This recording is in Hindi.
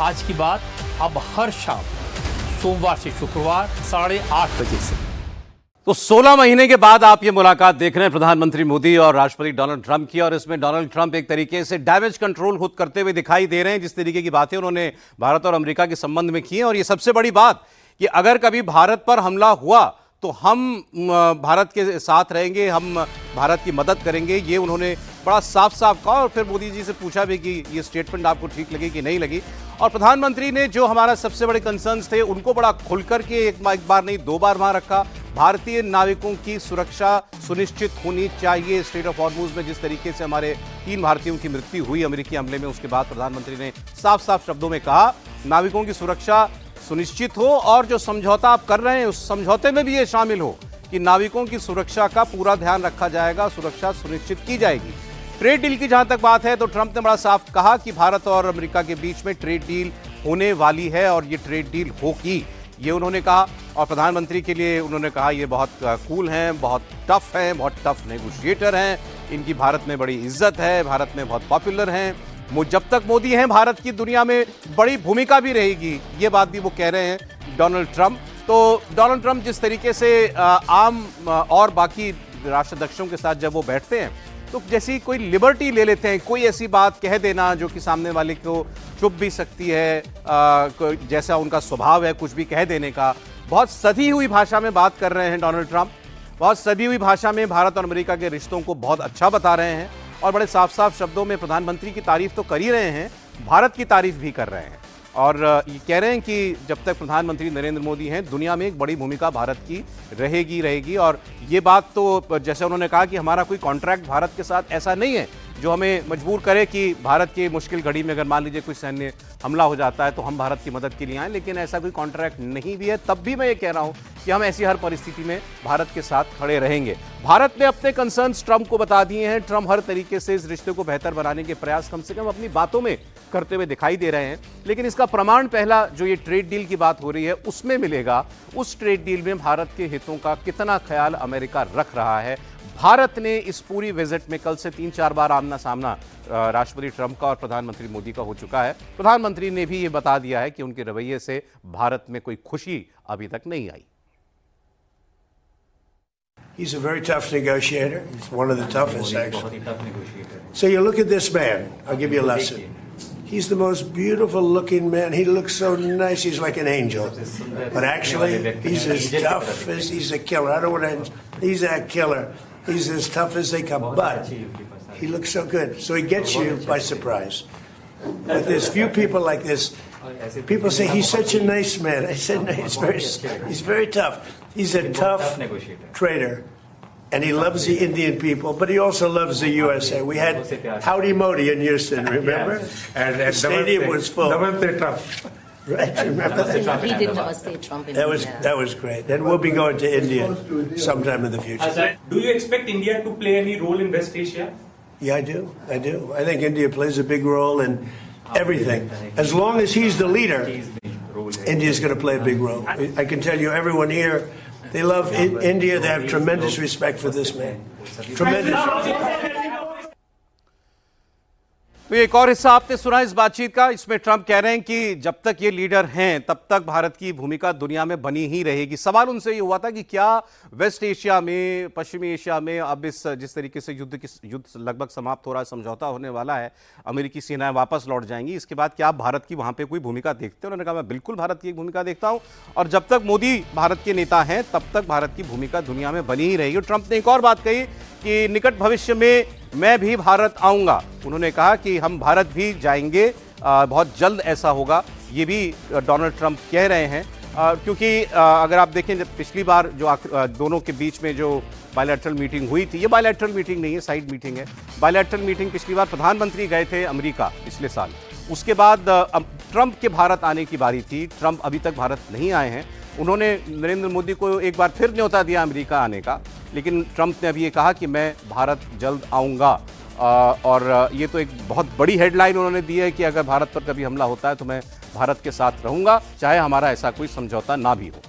आज की बात अब हर शाम सोमवार से शुक्रवार 8:30 बजे से। तो 16 महीने के बाद आप ये मुलाकात देख रहे हैं प्रधानमंत्री मोदी और राष्ट्रपति डोनाल्ड ट्रंप की, और इसमें डोनाल्ड ट्रंप एक तरीके से डैमेज कंट्रोल खुद करते हुए दिखाई दे रहे हैं। जिस तरीके की बातें उन्होंने भारत और अमेरिका के संबंध में की हैं, और ये सबसे बड़ी बात कि अगर कभी भारत पर हमला हुआ तो हम भारत के साथ रहेंगे, हम भारत की मदद करेंगे, ये उन्होंने बड़ा साफ साफ कहा। और फिर मोदी जी से पूछा भी कि ये स्टेटमेंट आपको ठीक लगी कि नहीं लगी। और प्रधानमंत्री ने जो हमारा सबसे बड़े कंसर्न्स थे उनको बड़ा खुलकर के एक बार नहीं 2 बार वहां रखा। भारतीय नाविकों की सुरक्षा सुनिश्चित होनी चाहिए। स्ट्रेट ऑफ हॉर्मुज में जिस तरीके से हमारे 3 भारतीयों की मृत्यु हुई अमेरिकी हमले में, उसके बाद प्रधानमंत्री ने साफ साफ शब्दों में कहा नाविकों की सुरक्षा सुनिश्चित हो, और जो समझौता आप कर रहे हैं उस समझौते में भी ये शामिल हो कि नाविकों की सुरक्षा का पूरा ध्यान रखा जाएगा, सुरक्षा सुनिश्चित की जाएगी। ट्रेड डील की जहां तक बात है तो ट्रंप ने बड़ा साफ कहा कि भारत और अमेरिका के बीच में ट्रेड डील होने वाली है और ये ट्रेड डील होगी, ये उन्होंने कहा। और प्रधानमंत्री के लिए उन्होंने कहा ये बहुत कूल हैं, बहुत टफ हैं, बहुत टफ नेगोशिएटर हैं, इनकी भारत में बड़ी इज्जत है, भारत में बहुत पॉपुलर हैं, जब तक मोदी हैं भारत की दुनिया में बड़ी भूमिका भी रहेगी, ये बात भी वो कह रहे हैं डोनाल्ड ट्रंप। तो डोनाल्ड ट्रंप जिस तरीके से आम और बाकी राष्ट्राध्यक्षों के साथ जब वो बैठते हैं तो जैसी कोई लिबर्टी ले लेते हैं, कोई ऐसी बात कह देना जो कि सामने वाले को चुप भी सकती है, जैसा उनका स्वभाव है कुछ भी कह देने का। बहुत सधी हुई भाषा में बात कर रहे हैं डोनाल्ड ट्रंप, बहुत सधी हुई भाषा में भारत और अमेरिका के रिश्तों को बहुत अच्छा बता रहे हैं, और बड़े साफ साफ शब्दों में प्रधानमंत्री की तारीफ तो कर ही रहे हैं, भारत की तारीफ भी कर रहे हैं। और ये कह रहे हैं कि जब तक प्रधानमंत्री नरेंद्र मोदी हैं दुनिया में एक बड़ी भूमिका भारत की रहेगी। और ये बात तो जैसे उन्होंने कहा कि हमारा कोई कॉन्ट्रैक्ट भारत के साथ ऐसा नहीं है जो हमें मजबूर करे कि भारत की मुश्किल घड़ी में अगर मान लीजिए कोई सैन्य हमला हो जाता है तो हम भारत की मदद के लिए आएँ, लेकिन ऐसा कोई कॉन्ट्रैक्ट नहीं भी है। तब भी मैं ये कह रहा हूँ कि हम ऐसी हर परिस्थिति में भारत के साथ खड़े रहेंगे। भारत ने अपने कंसर्न्स ट्रंप को बता दिए हैं। ट्रंप हर तरीके से इस रिश्ते को बेहतर बनाने के प्रयास कम से कम अपनी बातों में करते हुए दिखाई दे रहे हैं, लेकिन इसका प्रमाण पहला जो ये ट्रेड डील की बात हो रही है उसमें मिलेगा। उस ट्रेड डील में भारत के हितों का कितना ख्याल अमेरिका रख रहा है। भारत ने इस पूरी विजिट में कल से 3-4 बार आमना सामना राष्ट्रपति ट्रंप का और प्रधानमंत्री मोदी का हो चुका है। प्रधानमंत्री ने भी ये बता दिया है कि उनके रवैये से भारत में कोई खुशी अभी तक नहीं आई। He's a very tough negotiator. He's one of the toughest, actually. So you look at this man. I'll give you a lesson. He's the most beautiful looking man. He looks so nice. He's like an angel. But actually, he's as tough as he's a killer. I don't want to. He's a killer. He's as tough as they come. But he looks so good. So he gets you by surprise. But there's few people like this. People say he's such a nice man. I said no, he's very tough. He's a tough trader, and he loves the Indian people, but he also loves the USA. We had Howdy Modi in Houston, remember? And the stadium was full. Right, remember that? He did Namaste Trump. That was great. And we'll be going to India sometime in the future. Do you expect India to play any role in West Asia? Yeah, I do. I think India plays a big role in everything. As long as he's the leader, India's going to play a big role. I can tell you, everyone here, they love India. They have tremendous respect for this man. Tremendous. तो एक और हिस्सा आपने सुना इस बातचीत का। इसमें ट्रंप कह रहे हैं कि जब तक ये लीडर हैं तब तक भारत की भूमिका दुनिया में बनी ही रहेगी। सवाल उनसे ये हुआ था कि क्या वेस्ट एशिया में, पश्चिमी एशिया में अब इस जिस तरीके से युद्ध लगभग समाप्त हो रहा है, समझौता होने वाला है, अमेरिकी सेनाएं वापस लौट जाएंगी, इसके बाद क्या आप भारत की वहां पे कोई भूमिका देखते हैं? उन्होंने कहा मैं बिल्कुल भारत की एक भूमिका देखता हूं, और जब तक मोदी भारत के नेता हैं तब तक भारत की भूमिका दुनिया में बनी ही रहेगी। ट्रंप ने एक और बात कही कि निकट भविष्य में मैं भी भारत आऊंगा। उन्होंने कहा कि हम भारत भी जाएंगे, बहुत जल्द ऐसा होगा, ये भी डोनाल्ड ट्रंप कह रहे हैं। क्योंकि अगर आप देखें जब पिछली बार जो दोनों के बीच में जो बायलैटरल मीटिंग हुई थी, ये बायलैटरल मीटिंग नहीं है, साइड मीटिंग है। बायलैटरल मीटिंग पिछली बार प्रधानमंत्री गए थे अमेरिका पिछले साल, उसके बाद अब ट्रंप के भारत आने की बारी थी। ट्रंप अभी तक भारत नहीं आए हैं। उन्होंने नरेंद्र मोदी को एक बार फिर न्योता दिया अमेरिका आने का, लेकिन ट्रंप ने अभी ये कहा कि मैं भारत जल्द आऊँगा। और ये तो एक बहुत बड़ी हेडलाइन उन्होंने दी है कि अगर भारत पर कभी हमला होता है तो मैं भारत के साथ रहूँगा, चाहे हमारा ऐसा कोई समझौता ना भी हो।